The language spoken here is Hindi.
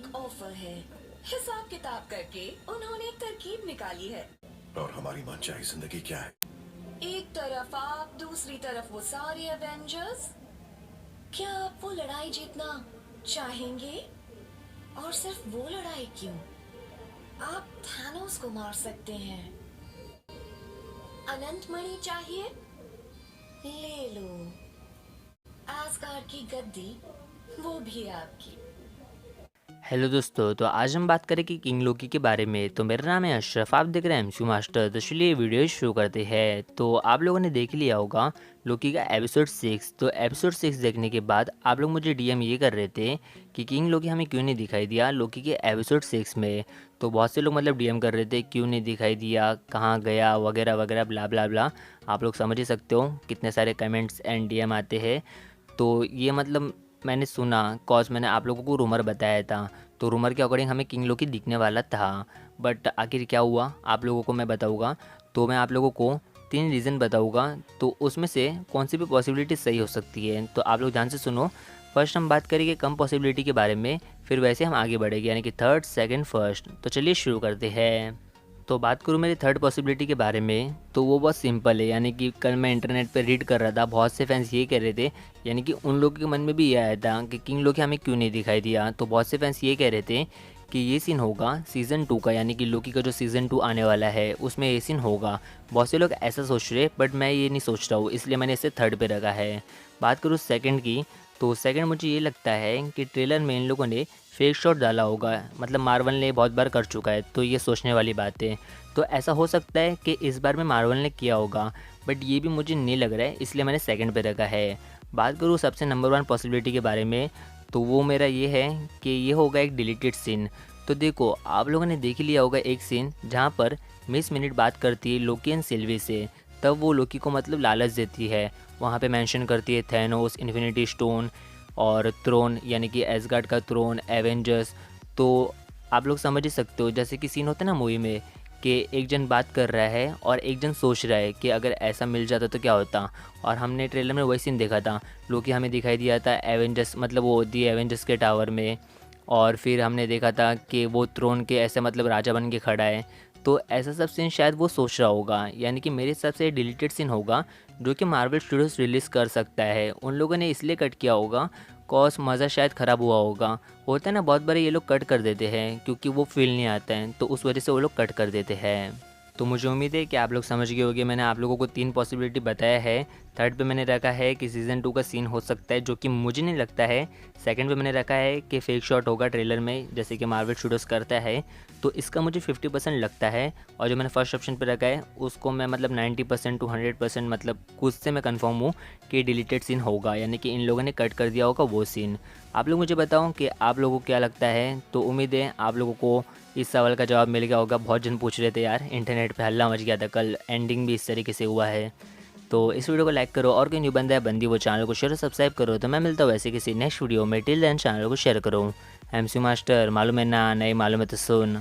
एक ऑफर है। हिसाब किताब करके उन्होंने एक तरकीब निकाली है। और हमारी मनचाही जिंदगी क्या है? एक तरफ आप, दूसरी तरफ वो सारे एवेंजर्स। क्या आप वो लड़ाई जीतना चाहेंगे? और सिर्फ वो लड़ाई क्यों? आप थानोस को मार सकते हैं। अनंत मणि चाहिए? ले लो। आसगार्ड की गद्दी, वो भी आपकी। हेलो दोस्तों, तो आज हम बात करें कि किंग लोकी के बारे में। तो मेरा नाम है अशरफ, आप देख रहे हैं एमसी मास्टर। तो चलिए वीडियो शुरू करते हैं। तो आप लोगों ने देख लिया होगा लोकी का एपिसोड 6। तो एपिसोड 6 देखने के बाद आप लोग मुझे डीएम ये कर रहे थे कि किंग लोकी हमें क्यों नहीं दिखाई दिया लोकी के एपिसोड 6 में। तो बहुत से लोग मतलब डीएम कर रहे थे क्यों नहीं दिखाई दिया, कहाँ गया, वगैरह वगैरह, ब्ला ब्ला ब्ला। आप लोग समझ ही सकते हो कितने सारे कमेंट्स एंड डीएम आते हैं। तो ये मतलब मैंने सुना, कॉज मैंने आप लोगों को रूमर बताया था। तो रूमर के अकॉर्डिंग हमें किंग लोकी दिखने वाला था, बट आखिर क्या हुआ आप लोगों को मैं बताऊंगा। तो मैं आप लोगों को 3 रीज़न बताऊंगा, तो उसमें से कौन सी भी पॉसिबिलिटी सही हो सकती है। तो आप लोग ध्यान से सुनो। फर्स्ट हम बात करेंगे कम पॉसिबिलिटी के बारे में, फिर वैसे हम आगे बढ़ेंगे, यानी कि थर्ड, सेकंड, फर्स्ट। तो चलिए शुरू करते हैं। तो बात करूँ मेरी थर्ड पॉसिबिलिटी के बारे में, तो वो बहुत सिंपल है। यानी कि कल मैं इंटरनेट पर रीड कर रहा था, बहुत से फैंस ये कह रहे थे, यानी कि उन लोगों के मन में भी ये आया था कि किंग लोकी हमें क्यों नहीं दिखाई दिया। तो बहुत से फैंस ये कह रहे थे कि ये सीन होगा सीज़न 2 का, यानी कि लोकी का जो सीज़न 2 आने वाला है उसमें ये सीन होगा। बहुत से लोग ऐसा सोच रहे, बट मैं ये नहीं सोच रहा हूँ, इसलिए मैंने इसे थर्ड पे रखा है। बात करूँ सेकंड की, तो सेकंड मुझे ये लगता है कि ट्रेलर में इन लोगों ने फेक शॉट डाला होगा, मतलब मार्वल ने बहुत बार कर चुका है, तो ये सोचने वाली बात है। तो ऐसा हो सकता है कि इस बार में मार्वल ने किया होगा, बट ये भी मुझे नहीं लग रहा है, इसलिए मैंने सेकंड पे रखा है। बात करूँ सबसे नंबर 1 पॉसिबिलिटी के बारे में, तो वो मेरा ये है कि ये होगा एक डिलीटेड सीन। तो देखो आप लोगों ने देख लिया होगा एक सीन जहाँ पर मिस मिनट बात करती है लोकी एंड सिल्वी से, तब वो लोकी को मतलब लालच देती है। वहाँ पे मेंशन करती है थैनोस, इन्फिनिटी स्टोन और थ्रोन, यानी कि एसगार्ड का थ्रोन, एवेंजर्स। तो आप लोग समझ ही सकते हो, जैसे कि सीन होता है ना मूवी में कि एक जन बात कर रहा है और एक जन सोच रहा है कि अगर ऐसा मिल जाता तो क्या होता। और हमने ट्रेलर में वही सीन देखा था, लोकी हमें दिखाई दिया था एवेंजर्स, मतलब वो दी एवेंजर्स के टावर में। और फिर हमने देखा था कि वो थ्रोन के ऐसे मतलब राजा बन के खड़ा है। तो ऐसा सब सीन शायद वो सोच रहा होगा, यानी कि मेरे हिसाब से डिलीटेड सीन होगा जो कि मार्वल स्टूडियोज़ रिलीज़ कर सकता है। उन लोगों ने इसलिए कट किया होगा कॉज मज़ा शायद ख़राब हुआ होगा। होता है ना बहुत बार ये लोग कट कर देते हैं क्योंकि वो फील नहीं आता है, तो उस वजह से वो लोग कट कर देते हैं। तो मुझे उम्मीद है कि आप लोग समझ गए होंगे। मैंने आप लोगों को 3 पॉसिबिलिटी बताया है। थर्ड पे मैंने रखा है कि सीज़न 2 का सीन हो सकता है, जो कि मुझे नहीं लगता है। सेकंड पे मैंने रखा है कि फेक शॉट होगा ट्रेलर में, जैसे कि मार्वल स्टूडियोज़ करता है, तो इसका मुझे 50% लगता है। और जो मैंने फर्स्ट ऑप्शन पे रखा है उसको मैं मतलब 90% टू 100% मतलब खुद से मैं कंफर्म हूँ कि डिलीटेड सीन होगा, यानी कि इन लोगों ने कट कर दिया होगा वो सीन। आप लोग मुझे बताओ कि आप लोगों को क्या लगता है। तो उम्मीद है आप लोगों को इस सवाल का जवाब मिल गया होगा। बहुत जन पूछ रहे थे यार, इंटरनेट पे हल्ला मच गया था कल, एंडिंग भी इस तरीके से हुआ है। तो इस वीडियो को लाइक करो, और कोई न्यू बंदा है बंदी वो चैनल को शेयर और सब्सक्राइब करो। तो मैं मिलता हूँ ऐसे किसी नेक्स्ट वीडियो में। टिल देन चैनल को शेयर करो। एमसी मास्टर, मालूम है ना, नहीं मालूम है तो सुन।